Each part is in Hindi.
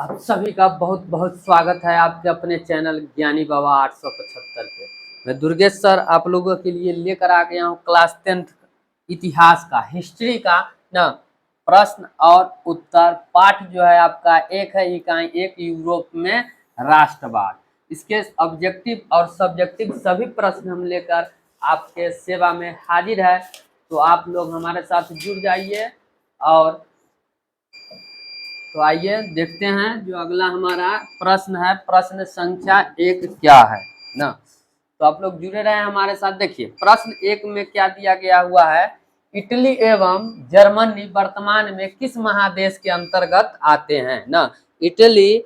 आप सभी का बहुत बहुत स्वागत है आपके अपने चैनल ज्ञानी बाबा 875 पे। मैं दुर्गेश सर आप लोगों के लिए लेकर आ गया हूँ क्लास 10th इतिहास का, हिस्ट्री का ना प्रश्न और उत्तर पाठ जो है आपका एक है इकाई एक यूरोप में राष्ट्रवाद। इसके ऑब्जेक्टिव और सब्जेक्टिव सभी प्रश्न हम लेकर आपके सेवा में हाजिर है, तो आप लोग हमारे साथ जुड़ जाइए। और तो आइए देखते हैं जो अगला हमारा प्रश्न है, प्रश्न संख्या 1 क्या है ना। तो आप लोग जुड़े रहे हमारे साथ। देखिए प्रश्न 1 में क्या दिया गया हुआ है, इटली एवं जर्मनी वर्तमान में किस महादेश के अंतर्गत आते हैं ना। इटली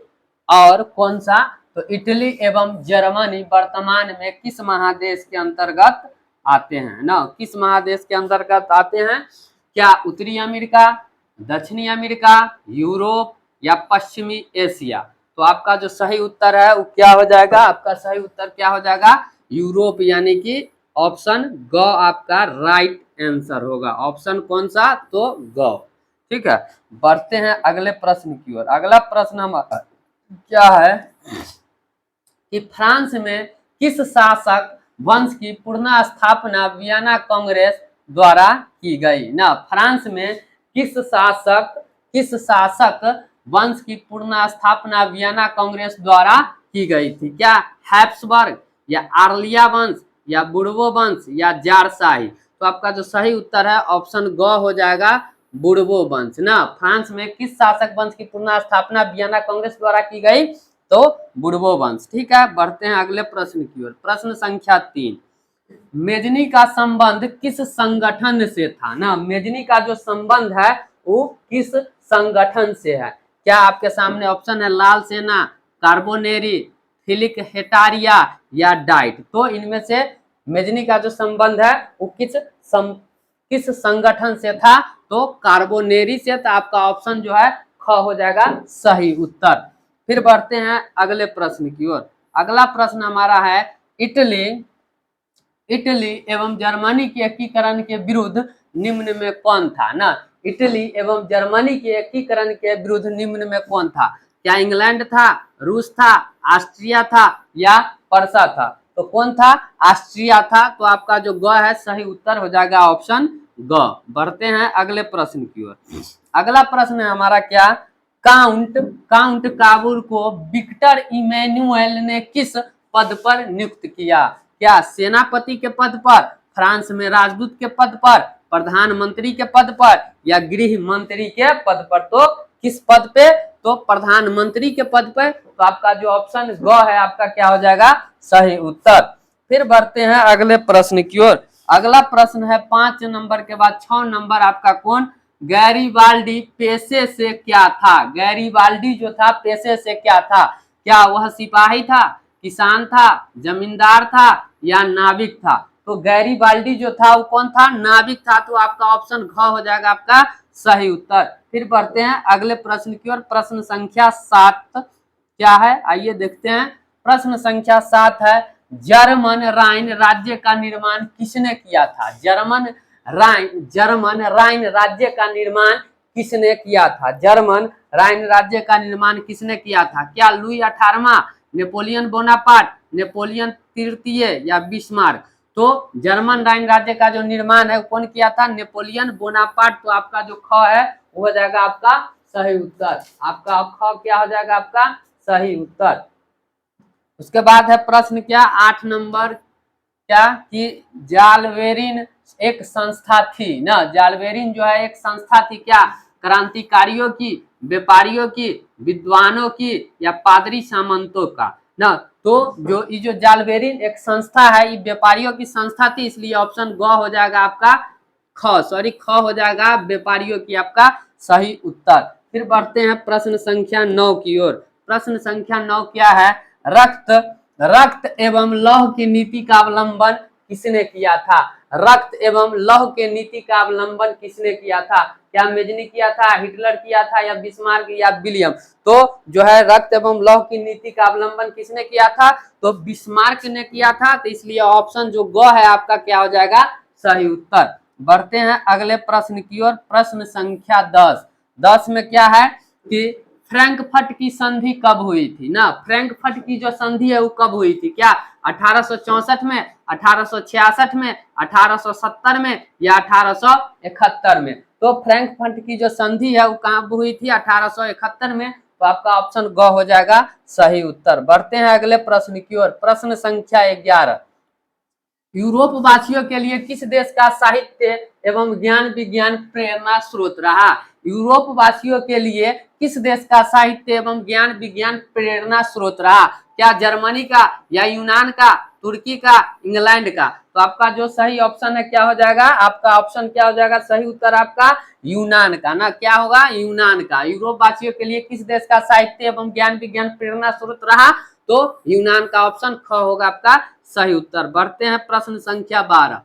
और कौन सा, तो इटली एवं जर्मनी वर्तमान में किस महादेश के अंतर्गत आते हैं ना, किस महादेश के अंतर्गत आते हैं। क्या उत्तरी अमेरिका, दक्षिणी अमेरिका, यूरोप या पश्चिमी एशिया। तो आपका जो सही उत्तर है वो क्या हो जाएगा, आपका सही उत्तर क्या हो जाएगा, यूरोप, यानी कि ऑप्शन ग आपका राइट आंसर होगा। ऑप्शन कौन सा, तो ग। ठीक है, बढ़ते हैं अगले प्रश्न की ओर। अगला प्रश्न हमारा क्या है कि फ्रांस में किस शासक वंश की पुनर्स्थापना वियना कांग्रेस द्वारा की गई ना। फ्रांस में किस शासक वंश की पुनर्स्थापना वियना कांग्रेस द्वारा की गई थी। क्या हैप्सबर्ग या आर्लिया वंश या बुर्बो वंश या जारशाही। तो आपका जो सही उत्तर है ऑप्शन ग हो जाएगा, बुर्बो वंश ना। फ्रांस में किस शासक वंश की पुनर्स्थापना वियना कांग्रेस द्वारा की गई, तो बुर्बो वंश। ठीक है, बढ़ते हैं अगले प्रश्न की ओर। प्रश्न संख्या 3, मेजनी का संबंध किस संगठन से था ना। मेजनी का जो संबंध है वो किस संगठन से है। क्या आपके सामने ऑप्शन है, लाल सेना, कार्बोनेरी, फिलिक हेटारिया या डाइट। तो इनमें से मेजनी का जो संबंध है वो किस संगठन से था, तो कार्बोनेरी से। तो आपका ऑप्शन जो है ख हो जाएगा सही उत्तर। फिर बढ़ते हैं अगले प्रश्न की ओर। अगला प्रश्न हमारा है, इटली एवं जर्मनी के एकीकरण के विरुद्ध निम्न में कौन था ना। इटली एवं जर्मनी के एकीकरण के विरुद्ध निम्न में कौन था। क्या इंग्लैंड था, रूस था, ऑस्ट्रिया था या पर्सा था। तो कौन था, ऑस्ट्रिया था। तो आपका जो ग है सही उत्तर हो जाएगा ऑप्शन ग। बढ़ते हैं अगले प्रश्न की ओर। अगला प्रश्न है हमारा क्या, काउंट काबुल को विक्टर इमैनुअल ने किस पद पर नियुक्त किया। क्या सेनापति के पद पर, फ्रांस में राजदूत के पद पर, प्रधानमंत्री के पद पर या गृह मंत्री के पद पर। तो किस पद पे, तो प्रधानमंत्री के पद पर। तो आपका जो ऑप्शन ग है आपका क्या हो जाएगा सही उत्तर। फिर बढ़ते हैं अगले प्रश्न की ओर। अगला प्रश्न है 5 नंबर के बाद 6 नंबर आपका कौन, गैरीबाल्डी पेशे से क्या था। गैरीबाल्डी जो था पेशे से क्या था। क्या वह सिपाही था, किसान था, जमींदार था या नाविक था। तो गैरीबाल्डी जो था वो कौन था, नाविक था। तो आपका ऑप्शन घ हो जाएगा आपका सही उत्तर। फिर बढ़ते हैं अगले प्रश्न की ओर। प्रश्न संख्या 7 क्या है, आइए देखते हैं। प्रश्न संख्या 7 है, जर्मन राइन राज्य का निर्माण किसने किया था। जर्मन राइन राज्य का निर्माण किसने किया था। जर्मन राइन राज्य का निर्माण किसने किया था। क्या लुई 18वां, नेपोलियन बोनापार्ट, नेपोलियन तृतीय या बिस्मार्क। तो जर्मन राइन राज्य का जो निर्माण है कौन किया था, नेपोलियन बोनापार्ट। तो आपका जो ख है वो हो जाएगा आपका सही उत्तर। आपका ख क्या हो जाएगा आपका सही उत्तर। उसके बाद है प्रश्न क्या 8 नंबर, क्या कि जालवेरिन एक संस्था थी ना। जालवेरिन जो है एक संस्था थी, क्या क्रांतिकारियों की, व्यापारियों की, विद्वानों की या पादरी सामंतों का ना। तो ये जो जालवेरिन एक संस्था है ये व्यापारियों की संस्था थी, इसलिए ऑप्शन ग हो जाएगा आपका ख हो जाएगा व्यापारियों की आपका सही उत्तर। फिर बढ़ते हैं प्रश्न संख्या 9 की ओर। प्रश्न संख्या 9 क्या है, रक्त एवं लौह की नीति का अवलंबन किसने किया था। रक्त एवं लौह के नीति का अवलंबन किसने किया था। क्या मेजनी किया था, हिटलर किया था या बिस्मार्क या विलियम। तो जो है रक्त एवं लौह की नीति का अवलंबन किसने किया था, तो बिस्मार्क ने किया था। तो इसलिए ऑप्शन जो ग है आपका क्या हो जाएगा सही उत्तर। बढ़ते हैं अगले प्रश्न की ओर। प्रश्न संख्या 10 में क्या है कि फ्रैंकफर्ट की संधि कब हुई थी ना? फ्रैंकफर्ट की जो संधि है वो कब हुई थी? क्या 1864 में, 1866 में, 1870 में या 1871 में? तो फ्रैंकफर्ट की जो संधि है वो कब हुई थी? 1871 में। तो आपका ऑप्शन ग हो जाएगा सही उत्तर। बढ़ते हैं अगले प्रश्न की ओर। प्रश्न संख्या 11। यूरोप वासियों के लिए किस देश का साहित्य एवं ज्ञान विज्ञान प्रेरणा स्रोत रहा? यूरोप वासियों के लिए किस देश का साहित्य एवं ज्ञान विज्ञान प्रेरणा स्रोत रहा? क्या जर्मनी का, या यूनान का, तुर्की का, इंग्लैंड का? तो आपका जो सही ऑप्शन है क्या हो जाएगा? आपका ऑप्शन क्या हो जाएगा? सही उत्तर आपका यूनान का ना। क्या होगा? यूनान का। यूरोप वासियों के लिए किस देश का साहित्य एवं ज्ञान विज्ञान प्रेरणा स्रोत रहा? तो यूनान का ऑप्शन ख होगा आपका सही उत्तर। बढ़ते हैं प्रश्न संख्या 12।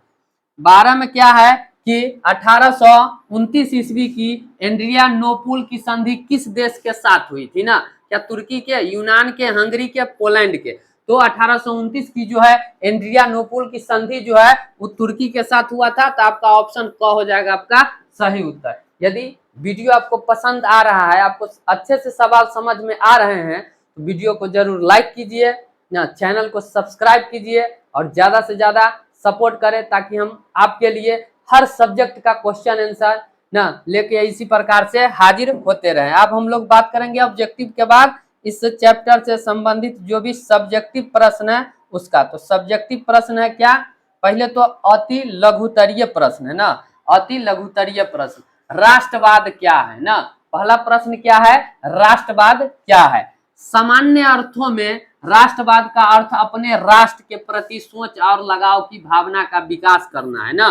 12 में क्या है कि 1829 ईस्वी की एड्रियानोपुल की संधि किस देश के साथ हुई थी ना? क्या तुर्की के, यूनान के, हंगरी के, पोलैंड के? तो 1829 की जो है एड्रियानोपुल की संधि जो है वो तुर्की के साथ हुआ था। तो आपका ऑप्शन क हो जाएगा आपका सही उत्तर। यदि वीडियो आपको पसंद आ रहा है, आपको अच्छे से सवाल समझ में आ रहे हैं, तो वीडियो को जरूर लाइक कीजिए ना, चैनल को सब्सक्राइब कीजिए और ज्यादा से ज्यादा सपोर्ट करें ताकि हम आपके लिए हर सब्जेक्ट का क्वेश्चन आंसर ना लेके इसी प्रकार से हाजिर होते रहे। अब हम लोग बात करेंगे ऑब्जेक्टिव के बाद इस चैप्टर से संबंधित जो भी सब्जेक्टिव प्रश्न है उसका। तो सब्जेक्टिव प्रश्न है क्या? पहले तो अति लघुतरीय प्रश्न है ना। अति लघुतरीय प्रश्न, राष्ट्रवाद क्या है ना? पहला प्रश्न क्या है? राष्ट्रवाद क्या है? सामान्य अर्थों में राष्ट्रवाद का अर्थ अपने राष्ट्र के प्रति सोच और लगाव की भावना का विकास करना है ना।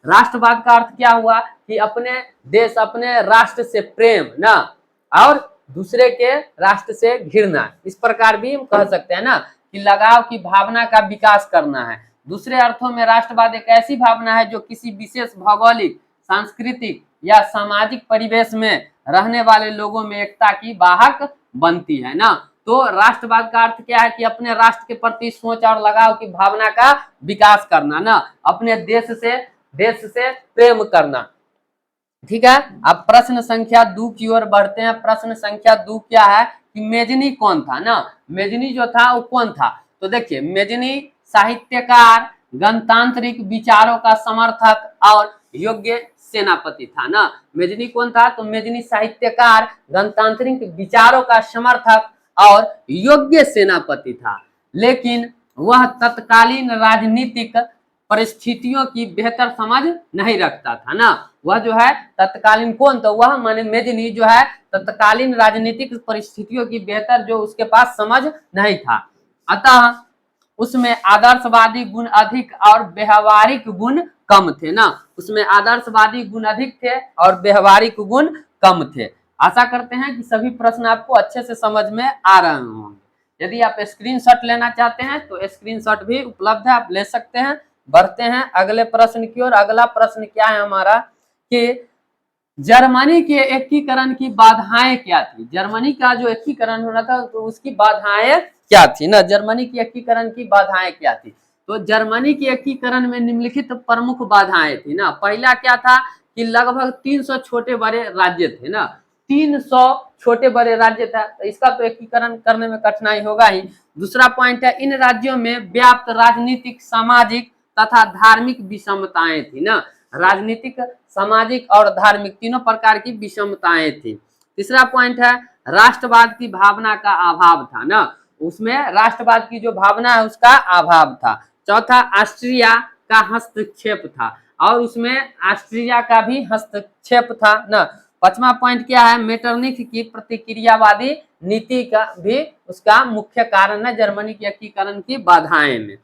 राष्ट्रवाद का अर्थ क्या हुआ कि अपने देश, अपने राष्ट्र से प्रेम ना, और दूसरे के राष्ट्र से घृणा, इस प्रकार भी हम कह सकते हैं ना कि लगाव की भावना का विकास करना है। दूसरे अर्थों में राष्ट्रवाद एक ऐसी भावना है जो किसी विशेष भौगोलिक, सांस्कृतिक या सामाजिक परिवेश में रहने वाले लोगों में एकता की वाहक बनती है ना। तो राष्ट्रवाद का अर्थ क्या है कि अपने राष्ट्र के प्रति सोच और लगाव की भावना का विकास करना ना, अपने देश से प्रेम करना। ठीक है। अब प्रश्न संख्या 2 की ओर बढ़ते हैं। प्रश्न संख्या 2 क्या है कि मेजनी कौन था ना? मेजनी जो था वो कौन था? तो देखिए, मेजनी साहित्यकार, गणतांत्रिक विचारों का समर्थक और योग्य सेनापति था ना। मेजनी कौन था? तो मेजनी साहित्यकार, गणतांत्रिक विचारों का समर्थक और योग्य सेनापति था, लेकिन वह तत्कालीन राजनीतिक परिस्थितियों की बेहतर समझ नहीं रखता था ना। वह जो है तत्कालीन कौन? तो वह माने मेजनी जो है तत्कालीन राजनीतिक परिस्थितियों की बेहतर जो उसके पास समझ नहीं था, अतः उसमें आदर्शवादी गुण अधिक और व्यवहारिक गुण कम थे ना। उसमें आदर्शवादी गुण अधिक थे और व्यवहारिक गुण कम थे। आशा करते हैं कि सभी प्रश्न आपको अच्छे से समझ में आ रहे होंगे। यदि आप स्क्रीनशॉट लेना चाहते हैं तो स्क्रीनशॉट भी उपलब्ध है, आप ले सकते हैं। बढ़ते हैं अगले प्रश्न की ओर। अगला प्रश्न क्या है हमारा कि जर्मनी के एकीकरण की बाधाएं क्या थी? जर्मनी का जो एकीकरण होना था तो उसकी बाधाएं क्या थी ना? जर्मनी की एकीकरण की बाधाएं क्या थी? तो जर्मनी के एकीकरण में निम्नलिखित प्रमुख बाधाएं थी ना। पहला क्या था कि लगभग 300 छोटे बड़े राज्य थे ना। 300 छोटे बड़े राज्य था, तो इसका तो एकीकरण करने में कठिनाई होगा ही। दूसरा पॉइंट है, इन राज्यों में व्याप्त राजनीतिक, सामाजिक तथा धार्मिक विषमताएं थी ना। राजनीतिक, सामाजिक और धार्मिक तीनों प्रकार की विषमताएं थी। तीसरा पॉइंट है, राष्ट्रवाद की भावना का अभाव था ना। उसमें राष्ट्रवाद की जो भावना है उसका अभाव था। चौथा, ऑस्ट्रिया का हस्तक्षेप था, और उसमें ऑस्ट्रिया का भी हस्तक्षेप था ना। पांचवा पॉइंट क्या है, मेटरनिख की प्रतिक्रियावादी नीति का भी उसका मुख्य कारण है जर्मनी के एकीकरण की बाधाएं में।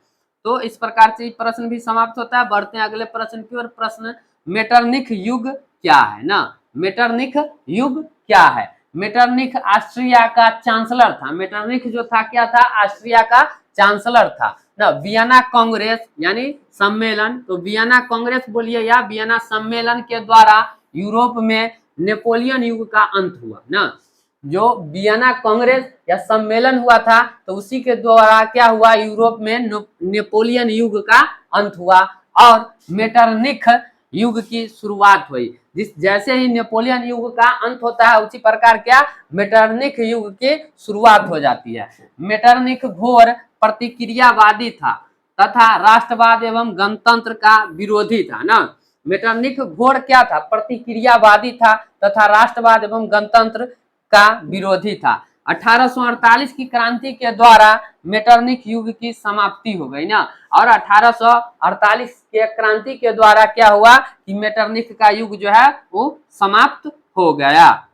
तो इस प्रकार से प्रश्न भी समाप्त होता है। बढ़ते हैं अगले प्रश्न की ओर। प्रश्न, मेटरनिख युग क्या है ना? मेटरनिख युग क्या है? मेटरनिख ऑस्ट्रिया का चांसलर था। मेटरनिख जो था क्या था? ऑस्ट्रिया का चांसलर था ना। वियना कांग्रेस यानी सम्मेलन, तो वियना कांग्रेस बोलिए या वियना सम्मेलन के द्वारा यूरोप में नेपोलियन युग का अंत हुआ ना। जो वियना कांग्रेस या सम्मेलन हुआ था तो उसी के द्वारा क्या हुआ, यूरोप में नेपोलियन युग का अंत हुआ और मेटरनिख युग की शुरुआत हुई। जिस जैसे ही नेपोलियन युग का अंत होता है उसी प्रकार क्या मेटरनिख युग की शुरुआत हो जाती है। मेटरनिख घोर प्रतिक्रियावादी था तथा राष्ट्रवाद एवं गणतंत्र का विरोधी था ना। मेटरनिख घोर क्या था, प्रतिक्रियावादी था तथा राष्ट्रवाद एवं गणतंत्र का विरोधी था। 1848 की क्रांति के द्वारा मेटरनिख युग की समाप्ति हो गई ना, और 1848 के क्रांति के द्वारा क्या हुआ कि मेटरनिख का युग जो है वो समाप्त हो गया।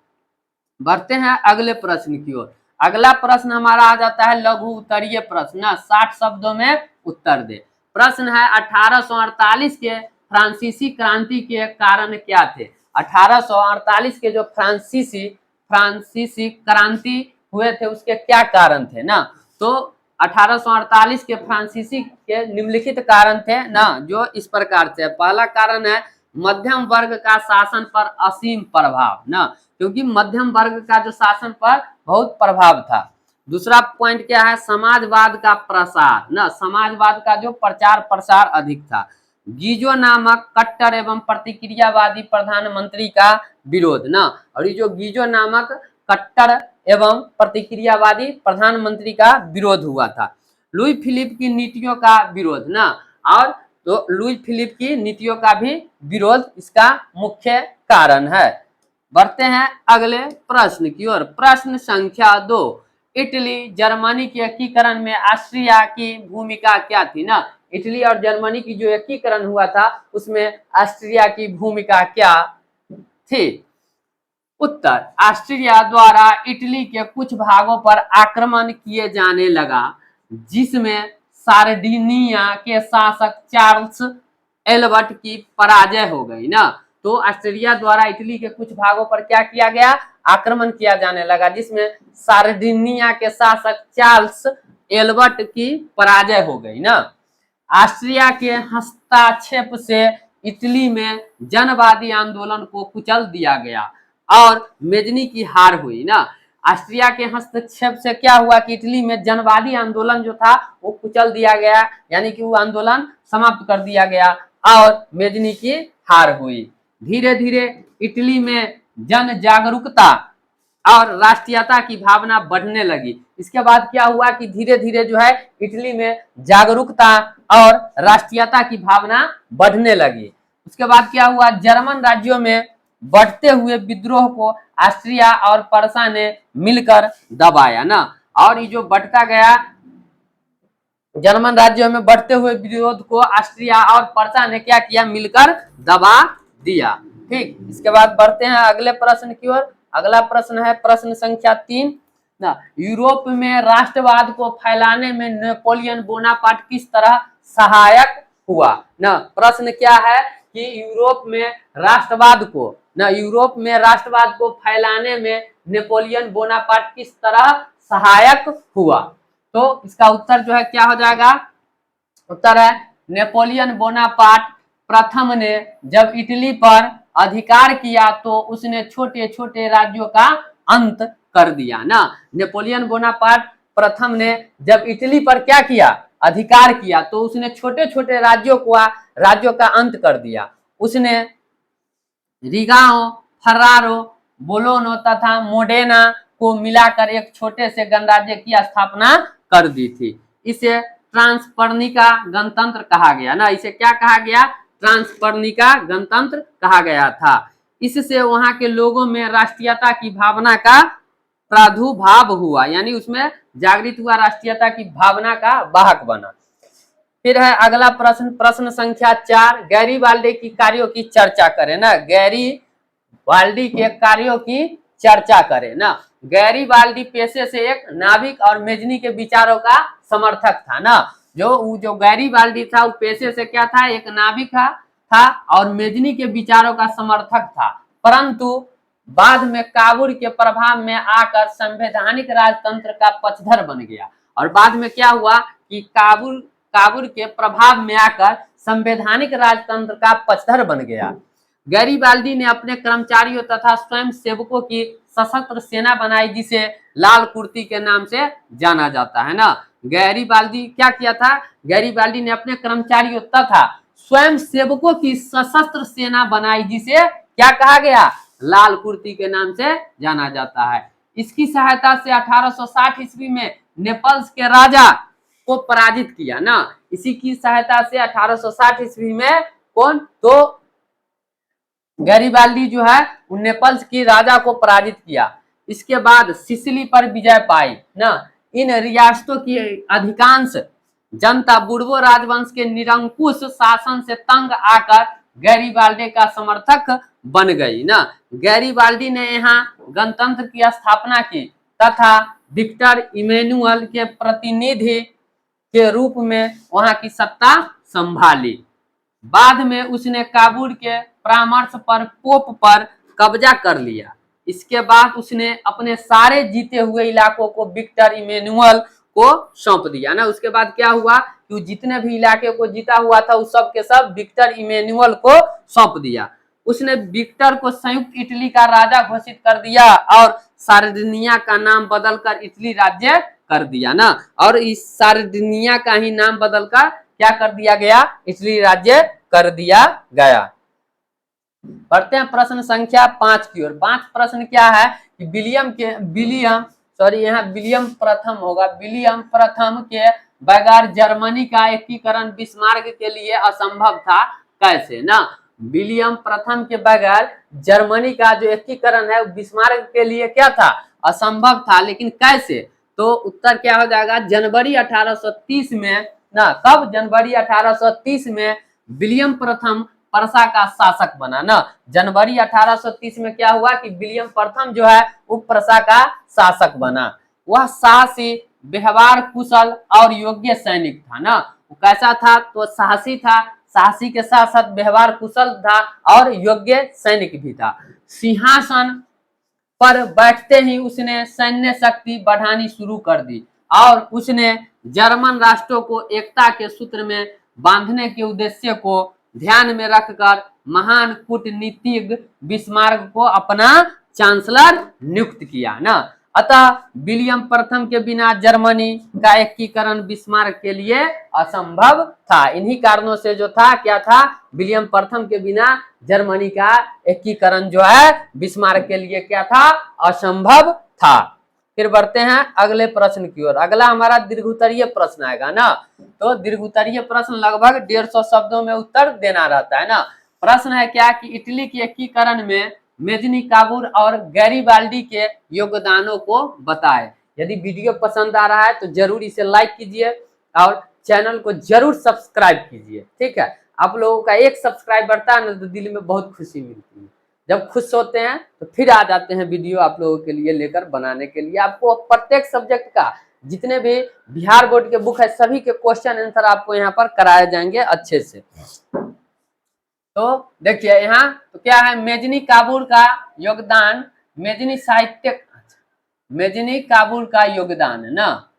बढ़ते हैं अगले प्रश्न की ओर। अगला प्रश्न हमारा आ जाता है लघु उत्तरीय प्रश्न, 60 शब्दों में उत्तर दे। प्रश्न है 1848 के फ्रांसीसी क्रांति के कारण क्या थे। 1848 के जो फ्रांसीसी क्रांति हुए थे उसके क्या कारण थे ना। तो 1848 के फ्रांसीसी के निम्नलिखित कारण थे ना, जो इस प्रकार से। पहला कारण है मध्यम वर्ग का शासन पर असीम प्रभाव ना, क्योंकि मध्यम वर्ग का जो शासन पर बहुत प्रभाव था। दूसरा पॉइंट क्या है, समाजवाद का प्रसार ना, समाजवाद का जो प्रचार प्रसार अधिक था। गीजो नामक कट्टर एवं प्रतिक्रियावादी प्रधानमंत्री का विरोध ना, और ये जो गीजो नामक कट्टर एवं प्रतिक्रियावादी प्रधानमंत्री का विरोध हुआ था। लुई फिलिप की नीतियों का विरोध ना, और तो लुई फिलिप की नीतियों का भी विरोध इसका मुख्य कारण है। बढ़ते हैं अगले प्रश्न की ओर। प्रश्न संख्या 2, इटली जर्मनी के एकीकरण में ऑस्ट्रिया की भूमिका क्या थी ना। इटली और जर्मनी की जो एकीकरण हुआ था उसमें ऑस्ट्रिया की भूमिका क्या थी। उत्तर, ऑस्ट्रिया द्वारा इटली के कुछ भागों पर आक्रमण किए जाने लगा, जिसमें सार्डिनिया के शासक चार्ल्स एल्बर्ट की पराजय हो गई ना। तो ऑस्ट्रिया द्वारा इटली के कुछ भागों पर क्या किया गया, आक्रमण किया जाने लगा, जिसमें सार्डिनिया के शासक चार्ल्स एल्बर्ट की पराजय हो गई ना। ऑस्ट्रिया के हस्तक्षेप से इटली में जनवादी आंदोलन को कुचल दिया गया और मेजनी की हार हुई ना। ऑस्ट्रिया के हस्तक्षेप से क्या हुआ कि इटली में जनवादी आंदोलन जो था वो कुचल दिया गया, यानी कि वो आंदोलन समाप्त कर दिया गया और मेजनी की हार हुई। धीरे धीरे इटली में जन जागरूकता और राष्ट्रीयता की भावना बढ़ने लगी। इसके बाद क्या हुआ कि धीरे धीरे जो है इटली में जागरूकता और राष्ट्रीयता की भावना बढ़ने लगी। उसके बाद क्या हुआ, जर्मन राज्यों में बढ़ते हुए विद्रोह को ऑस्ट्रिया और पर्सा ने मिलकर दबाया ना। और ये जो बढ़ता गया जर्मन राज्यों में बढ़ते हुए विरोध को ऑस्ट्रिया और पर्सा ने क्या किया, मिलकर दबा दिया। ठीक, इसके बाद बढ़ते हैं अगले प्रश्न की ओर। अगला प्रश्न है प्रश्न संख्या 3 ना, यूरोप में राष्ट्रवाद को फैलाने में नेपोलियन बोनापार्ट किस तरह सहायक हुआ ना। प्रश्न क्या है कि यूरोप में राष्ट्रवाद को फैलाने में नेपोलियन बोनापार्ट किस तरह सहायक हुआ। तो इसका उत्तर जो है क्या हो जाएगा, उत्तर है नेपोलियन बोनापार्ट प्रथम ने जब इटली पर अधिकार किया तो उसने छोटे छोटे राज्यों का अंत कर दिया ना। नेपोलियन बोनापार्ट प्रथम ने जब इटली पर क्या किया, अधिकार किया, तो उसने छोटे छोटे राज्यों का अंत कर दिया। उसने रिगाओ, फर्रारो, बोलोनो तथा मोडेना को मिलाकर एक छोटे से गणराज्य की स्थापना कर दी थी। इसे ट्रांसपर्निका गणतंत्र कहा गया ना। इसे क्या कहा गया, ट्रांसपर्निका गणतंत्र कहा गया था। इससे वहां के लोगों में राष्ट्रीयता की भावना का प्रादुर्भाव हुआ, यानी उसमें जागृत हुआ, राष्ट्रीयता की भावना का वाहक बना। फिर है अगला प्रश्न, प्रश्न संख्या 4, गैरीबाल्डी की कार्यों की चर्चा करें ना। गैरीबाल्डी के कार्यों की चर्चा करें ना। गैरीबाल्डी पेशे से एक नाविक और मेजनी के विचारों का समर्थक था ना। जो गैरीबाल्डी था वो पेशे से क्या था, एक नाविक था और मेजनी के विचारों का समर्थक था, परंतु बाद में काबुल के प्रभाव में आकर संवैधानिक राजतंत्र का पक्षधर बन गया। और बाद में क्या हुआ कि काबुल के प्रभाव में आकर संवैधानिक राजतंत्र का पक्षधर बन गया। गैरीबाल्डी ने अपने कर्मचारियों तथा स्वयं सेवकों की सशस्त्र सेना बनाई, जिसे लाल कुर्ती के नाम से जाना जाता है ना। गैरीबाल्डी क्या किया था, गैरीबाल्डी ने अपने कर्मचारियों तथा स्वयं सेवकों की सशस्त्र सेना बनाई, जिसे क्या कहा गया, लाल कुर्ती के नाम से जाना जाता है। इसकी सहायता से 1860 ईस्वी में नेपल्स के राजा को पराजित किया ना, इसी की सहायता से 1860 ईस्वी में कौन, तो गैरिबाल्डी जो है वो नेपल्स की राजा को पराजित किया। इसके बाद सिसिली पर विजय पाई ना। इन रियासतों की अधिकांश जनता बुर्बो राजवंश के निरंकुश शासन से तंग आकर गैरिबाल्डी का समर्थक बन गई ना। गैरिबाल्डी ने यहाँ गणतंत्र की स्थापना की तथा विक्टर इमैनुअल के प्रतिनिधि के रूप में वहां की सत्ता संभाली। बाद में उसने काबुल के परामर्श पर पोप पर कब्जा कर लिया। इसके बाद उसने अपने सारे जीते हुए इलाकों को विक्टर इमैनुअल को सौंप दिया ना। उसके बाद क्या हुआ कि जितने भी इलाके को जीता हुआ था उस सब के सब विक्टर इमैनुअल को सौंप दिया। उसने विक्टर को संयुक्त इटली का राजा घोषित कर दिया और सार्डिनिया का नाम बदलकर इटली राज्य कर दिया ना। और इस सार्डिनिया का ही नाम बदलकर क्या कर दिया गया, इटली राज्य कर दिया गया। बढ़ते हैं प्रश्न संख्या 5 की ओर। 5 प्रश्न क्या है कि विलियम प्रथम होगा। विलियम प्रथम के बगैर जर्मनी का एकीकरण बिस्मार्क के लिए असंभव था, कैसे ना। विलियम प्रथम के बगैर जर्मनी का जो एकीकरण है बिस्मार्क के लिए क्या था, असंभव था, लेकिन कैसे, तो उत्तर क्या हो जाएगा, जनवरी 1830 में ना। कब, जनवरी 1830 में विलियम प्रथम पर्सा का शासक बना ना। जनवरी 1830 में क्या हुआ कि विलियम प्रथम जो है वो पर्सा का शासक बना। वह साहसी, व्यवहार कुशल और योग्य सैनिक था ना। वो कैसा था, तो साहसी था, साहसी के साथ साथ व्यवहार कुशल था और योग्य सैनिक भी था। सिंहासन पर बैठते ही उसने सैन्य शक्ति बढ़ानी शुरू कर दी और उसने जर्मन राष्ट्रों को एकता के सूत्र में बांधने के उद्देश्य को ध्यान में रखकर महान कूटनीतिज्ञ बिस्मार्क को अपना चांसलर नियुक्त किया ना। अतः विलियम प्रथम के बिना जर्मनी का एकीकरण बिस्मार्क के लिए असंभव था। इन्हीं कारणों से जो था, क्या था, विलियम प्रथम के बिना जर्मनी का एकीकरण जो है बिस्मार्क के लिए क्या था, असंभव था। फिर बढ़ते हैं अगले प्रश्न की ओर। अगला हमारा दीर्घोत्तरीय प्रश्न आएगा ना। तो दीर्घोत्तरीय प्रश्न लगभग 150 शब्दों में उत्तर देना रहता है ना। प्रश्न है क्या कि इटली के एकीकरण में मेजनी काबूर और गैरिबाल्डी के योगदानों को बताए। यदि वीडियो पसंद आ रहा है तो जरूर इसे लाइक कीजिए और चैनल को जरूर सब्सक्राइब कीजिए, ठीक है। आप लोगों का एक सब्सक्राइब बढ़ता है ना तो दिल में बहुत खुशी मिलती है। जब खुश होते हैं तो फिर आ जाते हैं वीडियो आप लोगों के लिए लेकर बनाने के लिए। आपको प्रत्येक सब्जेक्ट का जितने भी बिहार बोर्ड के बुक है सभी के क्वेश्चन आंसर आपको यहाँ पर कराए जाएंगे अच्छे से। तो देखिए यहाँ तो क्या है, मेजनी काबूल का योगदान, मेजनी काबूल का योगदान है ना।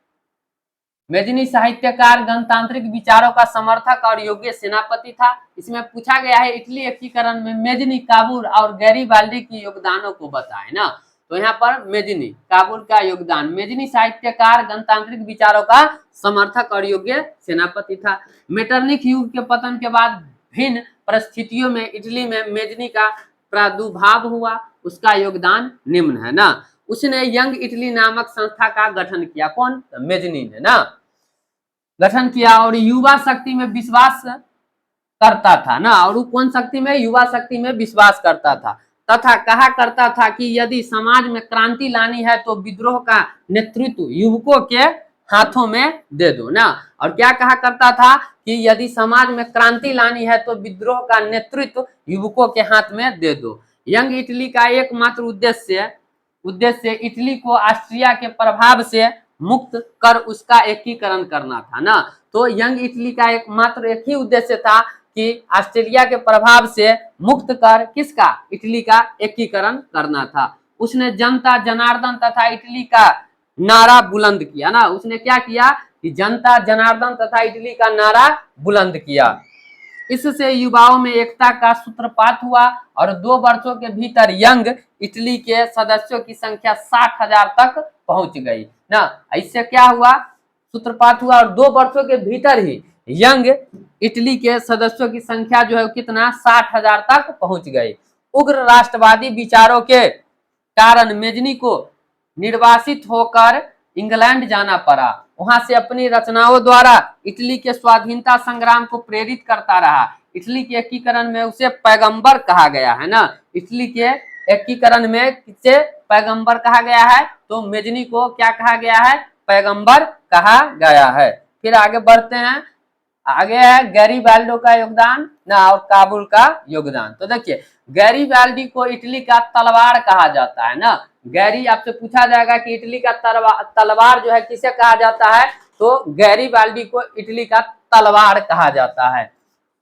मेजनी साहित्यकार, गणतांत्रिक विचारों का समर्थक और योग्य सेनापति था। इसमें पूछा गया है इटली एकीकरण में मेजनी काबूल और गैरिबाल्डी की योगदानों को बताए ना। तो यहाँ पर मेजनी काबूल का योगदान, मेजनी साहित्यकार, गणतांत्रिक विचारों का समर्थक और योग्य सेनापति था। मेटरनिख युग के पतन के बाद भिन्न परिस्थितियों में इटली में मेजनी का प्रादुर्भाव हुआ, उसका योगदान निम्न है ना। उसने यंग इटली नामक संस्था का गठन किया, कौन, मेजनी ने ना गठन किया और युवा शक्ति में विश्वास करता था ना। और कौन शक्ति में, युवा शक्ति में विश्वास करता था तथा कहा करता था कि यदि समाज में क्रांति लानी है तो विद्रोह का नेतृत्व युवकों के हाथों में दे दो ना। और क्या कहा करता था कि यदि समाज में क्रांति लानी है तो विद्रोह का नेतृत्व युवकों के हाथ में दे दो। यंग इटली का एकमात्र उद्देश्य इटली को ऑस्ट्रिया के प्रभाव से मुक्त कर उसका एकीकरण करना था ना। तो यंग इटली का एकमात्र एक ही उद्देश्य था कि ऑस्ट्रेलिया के प्रभाव से मुक्त कर किसका, इटली का एकीकरण करना था। उसने जनता जनार्दन तथा इटली का नारा बुलंद किया ना। उसने क्या किया कि जनता जनार्दन तथा इटली का नारा बुलंद किया। इससे युवाओं में एकता का सूत्रपात हुआ और 2 वर्षों के भीतर यंग इटली के सदस्यों की संख्या 60,000 तक पहुंच गई ना। इससे क्या हुआ, सूत्रपात हुआ और 2 वर्षों के भीतर ही यंग इटली के सदस्यों की संख्या जो है कितना, 60,000 तक पहुंच गई। उग्र राष्ट्रवादी विचारों के कारण मेजनी को निर्वासित होकर इंग्लैंड जाना पड़ा। वहां से अपनी रचनाओं द्वारा इटली के स्वाधीनता संग्राम को प्रेरित करता रहा। इटली के एकीकरण में उसे पैगंबर कहा गया है ना। इटली के एकीकरण में किसे पैगंबर कहा गया है? तो मेजनी को क्या कहा गया है? पैगंबर कहा गया है। फिर आगे बढ़ते हैं। आगे है गैरीबाल्डी का योगदान ना और काबुल का योगदान। तो देखिए गैरीबाल्डी को इटली का तलवार कहा जाता है ना। गैरी आपसे पूछा जाएगा कि इटली का तलवार जो है किसे कहा जाता है? तो गैरीबाल्डी को इटली का तलवार कहा जाता है।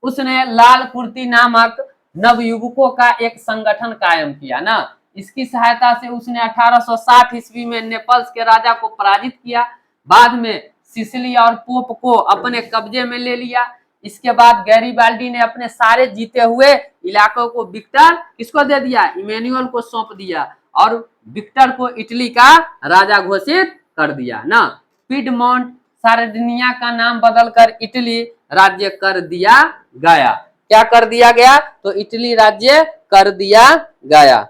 उसने लाल कुर्ती नामक नवयुवकों का एक संगठन कायम किया ना। इसकी सहायता से उसने 1860 ईस्वी में नेपल्स के राजा को पराजित किया। बाद में सिसिली और पोप को अपने कब्जे में ले लिया। इसके बाद गैरीबाल्डी ने अपने सारे जीते हुए इलाकों को विक्टर किसको दे दिया? इमैनुअल को सौंप दिया और विक्टर को इटली का राजा घोषित कर दिया ना। पिडमोंट सार्डिनिया का नाम बदलकर इटली राज्य कर दिया गया। क्या कर दिया गया? तो इटली राज्य कर दिया गया।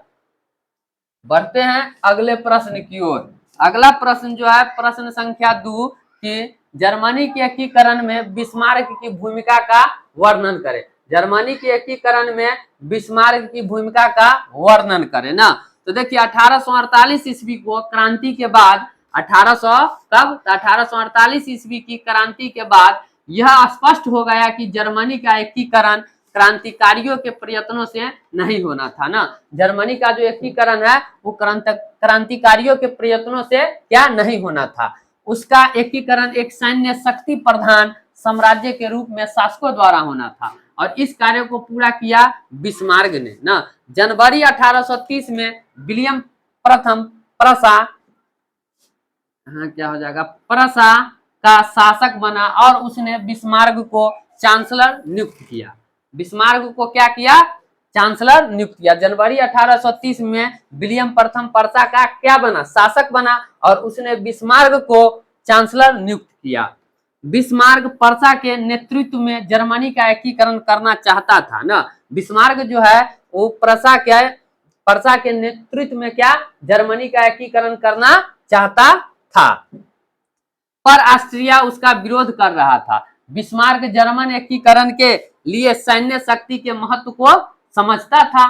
बढ़ते हैं अगले प्रश्न की ओर। अगला प्रश्न जो है प्रश्न संख्या 2 कि जर्मनी के एकीकरण में बिस्मार्क की भूमिका का वर्णन करें। जर्मनी के एकीकरण में बिस्मार्क की भूमिका का वर्णन करें ना। तो देखिए 1848 ईस्वी को क्रांति के बाद 1848 ईस्वी की क्रांति के बाद यह स्पष्ट हो गया कि जर्मनी का एकीकरण क्रांतिकारियों के प्रयत्नों से नहीं होना था ना। जर्मनी का जो एकीकरण है वो क्रांतिकारियों के प्रयत्नों से क्या नहीं होना था। उसका एकीकरण एक सैन्य शक्ति प्रधान साम्राज्य के रूप में शासकों द्वारा होना था और इस कार्य को पूरा किया बिस्मार्क ने ना। जनवरी 1830 में विलियम प्रथम प्रसा क्या हो जाएगा प्रसा का शासक बना और उसने बिस्मार्क को चांसलर नियुक्त किया। बिस्मार्क को क्या किया? चांसलर नियुक्त किया। जनवरी 1830 में विलियम प्रथम प्रसा का क्या बना? शासक बना और उसने बिस्मार्क को चांसलर नियुक्त किया। बिस्मार्क प्रसा के नेतृत्व में जर्मनी का एकीकरण करना चाहता था ना। बिस्मार्क जो है वो प्रसा के नेतृत्व में क्या जर्मनी का एकीकरण करना चाहता था, पर ऑस्ट्रिया उसका विरोध कर रहा था। बिस्मार्क जर्मन एकीकरण के लिए सैन्य शक्ति के महत्व को समझता था,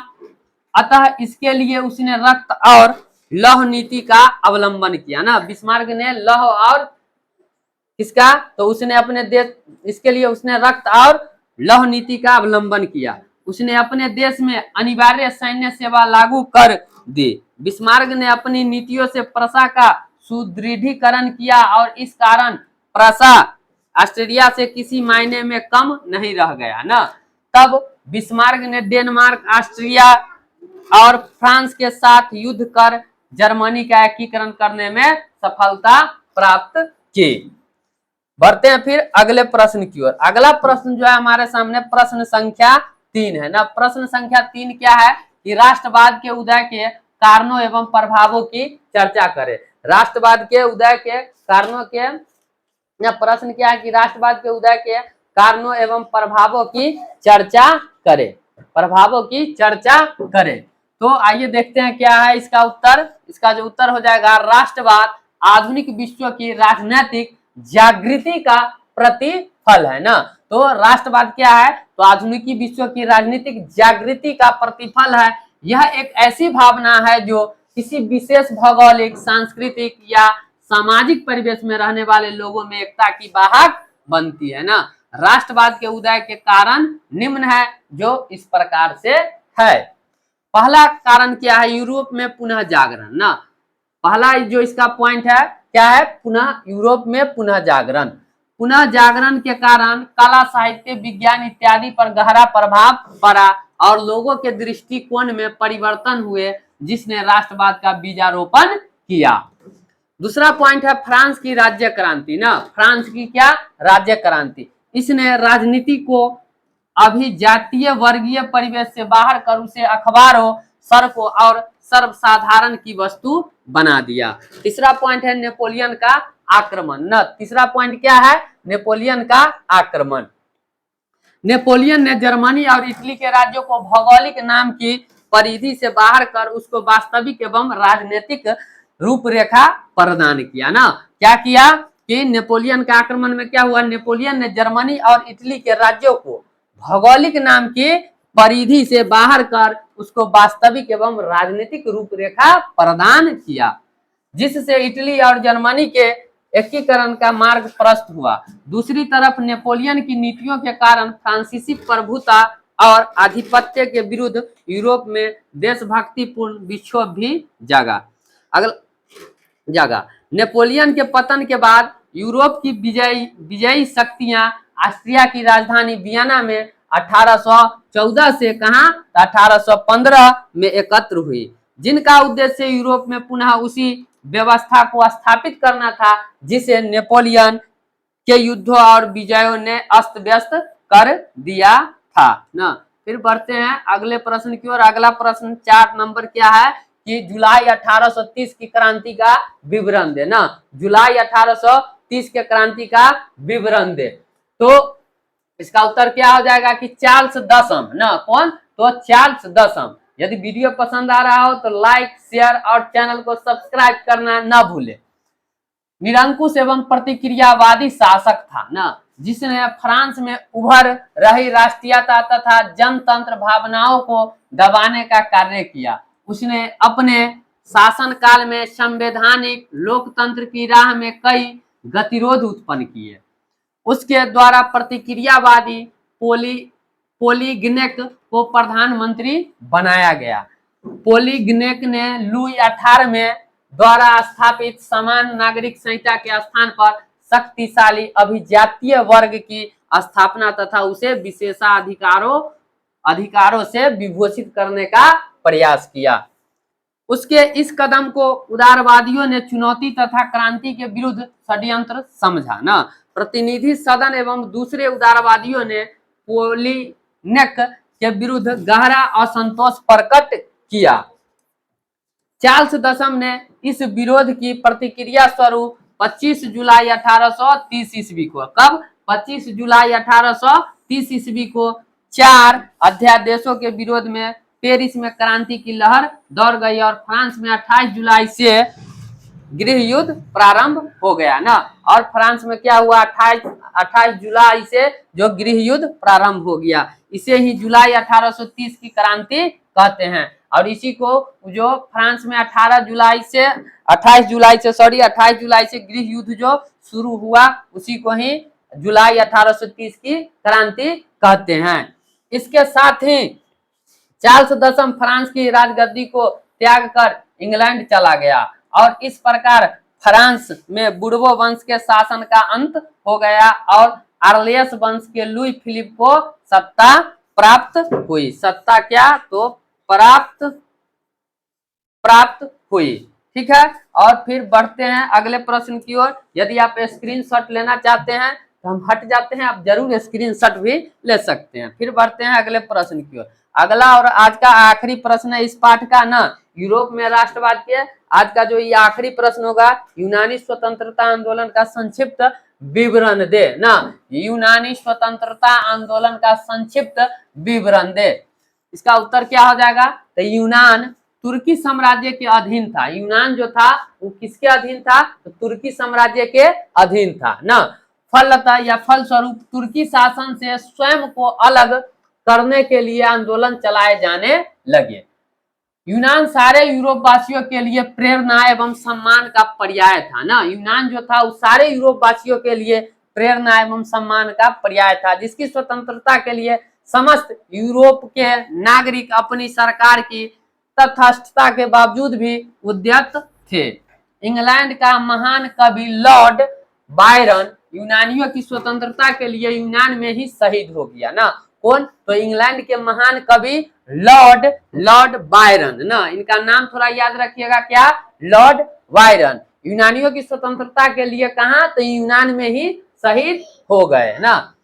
अतः इसके लिए उसने रक्त और लौह नीति का अवलंबन किया ना। बिस्मार्क ने लौह और किसका? तो उसने अपने देश इसके लिए उसने रक्त और लौह नीति का अवलंबन किया। उसने अपने देश में अनिवार्य सैन्य सेवा लागू कर दी। बिस्मार्क ने अपनी नीतियों से प्रसा का सुदृढ़ीकरण किया और इस कारण प्रसा ऑस्ट्रिया से किसी मायने में कम नहीं रह गया ना। तब बिस्मार्क ने डेनमार्क, ऑस्ट्रिया और फ्रांस के साथ युद्ध कर जर्मनी का एकीकरण करने में सफलता प्राप्त की। बढ़ते हैं फिर अगले प्रश्न की ओर। अगला प्रश्न जो है हमारे सामने प्रश्न संख्या 3 है ना। प्रश्न संख्या 3 क्या है कि राष्ट्रवाद के उदय के कारणों एवं प्रभावों की चर्चा करें। राष्ट्रवाद के उदय के कारणों के प्रश्न क्या है कि राष्ट्रवाद के उदय के कारणों एवं प्रभावों की चर्चा करें। प्रभावों की चर्चा करें। तो आइए देखते हैं क्या है इसका उत्तर। इसका जो उत्तर हो जाएगा राष्ट्रवाद आधुनिक विश्व की राजनीतिक जागृति का प्रतिफल है ना। तो राष्ट्रवाद क्या है? तो आधुनिक विश्व की राजनीतिक जागृति का प्रतिफल है। यह एक ऐसी भावना है जो किसी विशेष भौगोलिक, सांस्कृतिक या सामाजिक परिवेश में रहने वाले लोगों में एकता की वाहक बनती है ना। राष्ट्रवाद के उदय के कारण निम्न है जो इस प्रकार से है। पहला कारण क्या है? यूरोप में पुनः जागरण ना। पहला जो इसका पॉइंट है क्या है? पुनः यूरोप में पुनः जागरण। पुनः जागरण के कारण कला, साहित्य, विज्ञान इत्यादि पर गहरा प्रभाव पड़ा और लोगों के दृष्टिकोण में परिवर्तन हुए, जिसने राष्ट्रवाद का बीजारोपण किया। दूसरा पॉइंट है फ्रांस की राज्य क्रांति ना। फ्रांस की क्या? राज्य क्रांति। इसने राजनीति को अभी जातीय वर्गीय परिवेश से बाहर कर उसे अखबारों, सड़कों और सर्वसाधारण की वस्तु बना दिया। तीसरा पॉइंट है नेपोलियन का आक्रमण न। तीसरा पॉइंट क्या है? नेपोलियन का आक्रमण। नेपोलियन ने जर्मनी और इटली के राज्यों को भौगोलिक नाम की परिधि से बाहर कर उसको वास्तविक एवं राजनीतिक रूपरेखा प्रदान किया ना। क्या किया कि नेपोलियन के आक्रमण में क्या हुआ, नेपोलियन ने जर्मनी और इटली के राज्यों को भौगोलिक नाम की परिधि से बाहर कर उसको वास्तविक एवं राजनीतिक रूपरेखा प्रदान किया, जिससे इटली और जर्मनी के एकीकरण का मार्ग प्रशस्त हुआ। दूसरी तरफ नेपोलियन की नीतियों के कारण फ्रांसीसी प्रभुता और आधिपत्य के विरुद्ध यूरोप में देशभक्तिपूर्ण विक्षोभ भी जागा। नेपोलियन के पतन के बाद यूरोप की विजयी शक्तियां ऑस्ट्रिया की राजधानी वियना में 1814 से कहा 1815 में एकत्र हुई, जिनका उद्देश्य यूरोप में पुनः उसी व्यवस्था को स्थापित करना था जिसे नेपोलियन के युद्धों और विजयों ने अस्त व्यस्त कर दिया था ना। फिर बढ़ते हैं अगले प्रश्न की ओर। अगला प्रश्न 4 नंबर क्या है कि जुलाई 1830 की क्रांति का विवरण दे ना। जुलाई 1830 के क्रांति का विवरण दे, तो इसका उत्तर क्या हो जाएगा कि चार्ल्स दशम ना। कौन? तो चार्ल्स दशम। यदि वीडियो पसंद आ रहा हो तो लाइक शेयर और चैनल को सब्सक्राइब करना ना भूले। निरंकुश एवं प्रतिक्रियावादी शासक था ना, जिसने फ्रांस में उभर रही राष्ट्रीयता तथा जनतंत्र भावनाओं को दबाने का कार्य किया। उसने अपने शासनकाल में संवैधानिक लोकतंत्र की राह में कई गतिरोध उत्पन्न किए। उसके द्वारा प्रतिक्रियावादी पोलीगनेक को प्रधानमंत्री बनाया गया। पोलीगनेक ने लुई 18 में द्वारा स्थापित समान नागरिक संहिता के स्थान पर शक्तिशाली अभिजातीय वर्ग की स्थापना तथा उसे विशेषाधिकारों से विभूषित करने का प्रयास किया। उसके इस कदम को उदारवादियों ने चुनौती तथा क्रांति के विरुद्ध षड्यंत्र समझा ना। प्रतिनिधि सदन एवं दूसरे उदारवादियों ने पोलीगनेक के विरुद्ध गहरा असंतोष प्रकट किया। चार्ल्स दशम ने इस विरोध की प्रतिक्रिया स्वरूप 25 जुलाई 1830 ईस्वी को, कब? 25 जुलाई 1830 ईस्वी को 4 अध्यादेशों के विरोध में पेरिस में क्रांति की लहर दौड़ गई और फ्रांस में 28 जुलाई से गृह युद्ध प्रारंभ हो गया ना। और फ्रांस में क्या हुआ? 28 जुलाई से जो गृह युद्ध प्रारंभ हो गया, इसे ही जुलाई 1830 की क्रांति कहते हैं। और इसी को जो फ्रांस में 28 जुलाई से गृह युद्ध जो शुरू हुआ, उसी को ही जुलाई 1830 की क्रांति कहते हैं। इसके साथ ही चार्ल्स दशम फ्रांस की राजगद्दी को त्याग कर इंग्लैंड चला गया और इस प्रकार फ्रांस में बुर्बो वंश के शासन का अंत हो गया और आर्लियस वंश के लुई फिलिप को सत्ता प्राप्त हुई। सत्ता क्या? तो प्राप्त हुई। ठीक है, और फिर बढ़ते हैं अगले प्रश्न की ओर। यदि आप स्क्रीनशॉट लेना चाहते हैं तो हम हट जाते हैं, आप जरूर स्क्रीनशॉट भी ले सकते हैं। फिर बढ़ते हैं अगले प्रश्न की ओर। अगला और आज का आखिरी प्रश्न है इस पाठ का ना, यूरोप में राष्ट्रवाद के। आज का जो ये आखिरी प्रश्न होगा, यूनानी स्वतंत्रता आंदोलन का संक्षिप्त विवरण दे ना। यूनानी स्वतंत्रता आंदोलन का संक्षिप्त विवरण दे। इसका उत्तर क्या हो जाएगा? तो यूनान तुर्की साम्राज्य के अधीन था। यूनान जो था वो किसके अधीन था? तो तुर्की साम्राज्य के अधीन था ना। फलतः या फलस्वरूप तुर्की शासन से स्वयं को अलग करने के लिए आंदोलन चलाए जाने लगे। यूनान सारे यूरोप वासियों के लिए प्रेरणा एवं सम्मान का पर्याय था ना। यूनान जो था वो सारे यूरोप वासियों के लिए प्रेरणा एवं सम्मान का पर्याय था, जिसकी स्वतंत्रता के लिए समस्त यूरोप के नागरिक अपनी सरकार की तटस्थता के बावजूद भी उद्यत थे। इंग्लैंड का महान कवि लॉर्ड बायरन यूनानियों की स्वतंत्रता के लिए यूनान में ही शहीद हो गया ना। कौन? तो इंग्लैंड के महान कवि लॉर्ड बायरन ना। इनका नाम थोड़ा याद रखिएगा, क्या? Lord Byron. यूनानियों की स्वतंत्रता के लिए कहा? तो यूनान में ही शहीद हो गए ना।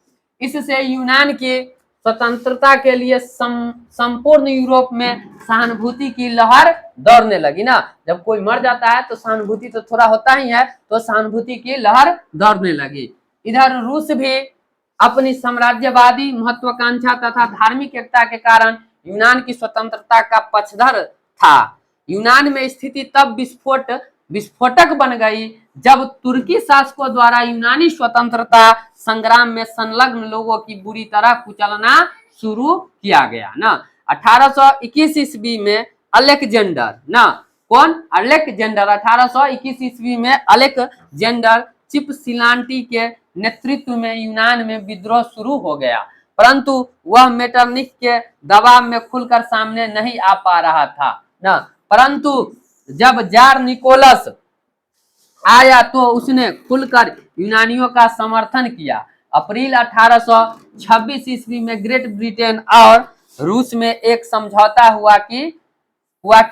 इससे यूनान की स्वतंत्रता के लिए संपूर्ण यूरोप में सहानुभूति की लहर दौड़ने लगी ना। जब कोई मर जाता है तो सहानुभूति तो थोड़ा होता ही है, तो सहानुभूति की लहर दौड़ने लगी। इधर रूस भी अपनी साम्राज्यवादी महत्वाकांक्षा तथा धार्मिक एकता के कारण यूनान की स्वतंत्रता का पक्षधर था। यूनान में स्थिति तब विस्फोटक बन गई जब तुर्की शासकों द्वारा यूनानी स्वतंत्रता संग्राम में संलग्न लोगों की बुरी तरह कुचलना शुरू किया गया ना। 1821 ईस्वी में अलेक्जेंडर ना, कौन? अलेक्जेंडर। 1821 ईस्वी में अलेक्जेंडर चिपसिलांटी के नेतृत्व में यूनान में विद्रोह शुरू हो गया, परंतु वह मेटरनिख के दबाव में खुलकर सामने नहीं आ पा रहा था ना। परंतु जब जार निकोलस आया तो उसने खुलकर यूनानियों का समर्थन किया। अप्रैल 1826 ईस्वी में ग्रेट ब्रिटेन और रूस में एक समझौता हुआ कि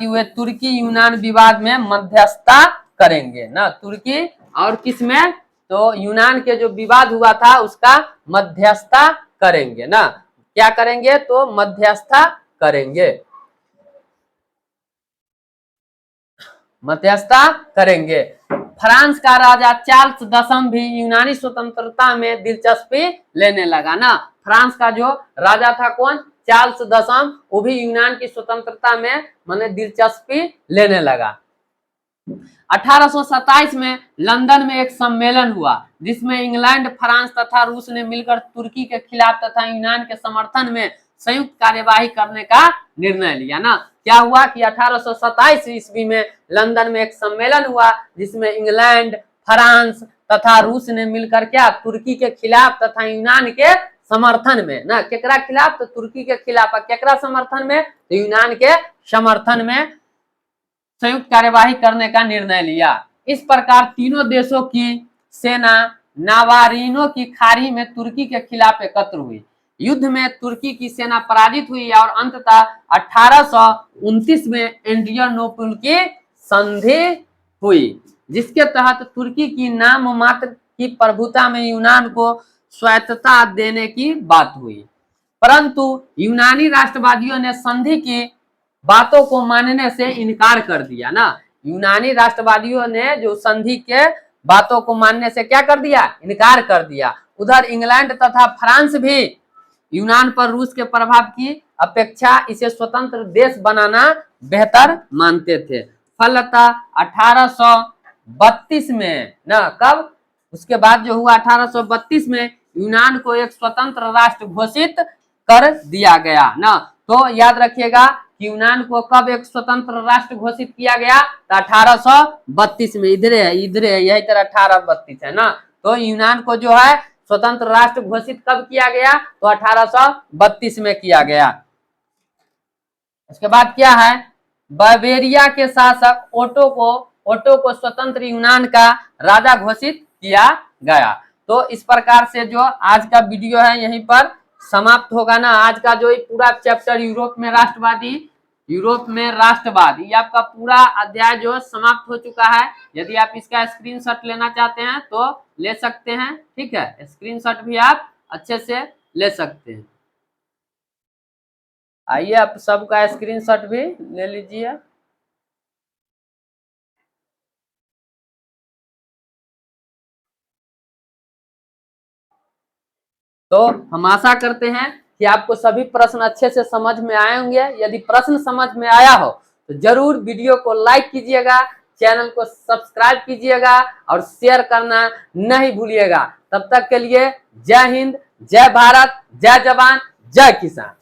वे तुर्की यूनान विवाद में मध्यस्थता करेंगे ना। तुर्की और किस में? तो यूनान के जो विवाद हुआ था उसका मध्यस्थता करेंगे ना। क्या करेंगे? तो मध्यस्थता करेंगे, मध्यस्थता करेंगे। फ्रांस का राजा चार्ल्स दसम भी यूनानी स्वतंत्रता में दिलचस्पी लेने लगा ना। फ्रांस का जो राजा था कौन? चार्ल्स दसम, वो भी यूनान की स्वतंत्रता में माने दिलचस्पी लेने लगा। 1827 में लंदन में एक सम्मेलन हुआ जिसमें इंग्लैंड, फ्रांस तथा रूस ने मिलकर तुर्की के खिलाफ तथा यूनान के समर्थन में संयुक्त कार्यवाही करने का निर्णय लिया ना। क्या हुआ कि 1827 ईस्वी में लंदन में एक सम्मेलन हुआ जिसमें इंग्लैंड, फ्रांस तथा रूस ने मिलकर क्या? तुर्की के खिलाफ तथा यूनान के समर्थन में ना। केकरा खिलाफ? तो तुर्की के खिलाफ। केकरा समर्थन में? तो यूनान के समर्थन में संयुक्त कार्यवाही करने का निर्णय लिया। इस प्रकार तीनों देशों की सेना नावारिनो की खाड़ी में तुर्की के खिलाफ एकत्र हुई। युद्ध में तुर्की की सेना पराजित हुई और अंततः 1829 में एड्रियानोपल की संधि हुई, जिसके तहत तुर्की की नाम मात्र की प्रभुता में यूनान को स्वायत्तता देने की बात हुई। परंतु यूनानी राष्ट्रवादियों ने संधि की बातों को मानने से इनकार कर दिया ना। यूनानी राष्ट्रवादियों ने जो संधि के बातों को मानने से क्या कर दिया? इनकार कर दिया। उधर इंग्लैंड तथा फ्रांस भी यूनान पर रूस के प्रभाव की अपेक्षा इसे स्वतंत्र देश बनाना बेहतर मानते थे। फलतः 1832 में ना, कब? उसके बाद जो हुआ 1832 में यूनान को एक स्वतंत्र राष्ट्र घोषित कर दिया गया ना। तो याद रखिएगा कि यूनान को कब एक स्वतंत्र राष्ट्र घोषित किया गया? तो 1832 में। इधर है यही तरह 1832 है ना। तो यूनान को जो है स्वतंत्र राष्ट्र घोषित कब किया गया? तो 1832 में किया गया। उसके बाद क्या है? बावेरिया के शासक ओटो को स्वतंत्र यूनान का राजा घोषित किया गया। तो इस प्रकार से जो आज का वीडियो है यहीं पर समाप्त होगा ना। आज का जो पूरा चैप्टर यूरोप में राष्ट्रवाद, ये आपका पूरा अध्याय जो समाप्त हो चुका है। यदि आप इसका स्क्रीनशॉट लेना चाहते हैं तो ले सकते हैं, ठीक है। स्क्रीनशॉट भी आप अच्छे से ले सकते हैं। आइए आप सबका स्क्रीनशॉट भी ले लीजिए। तो हम आशा करते हैं कि आपको सभी प्रश्न अच्छे से समझ में आए होंगे। यदि प्रश्न समझ में आया हो तो जरूर वीडियो को लाइक कीजिएगा, चैनल को सब्सक्राइब कीजिएगा और शेयर करना नहीं भूलिएगा। तब तक के लिए जय हिंद, जय भारत, जय जवान, जय किसान।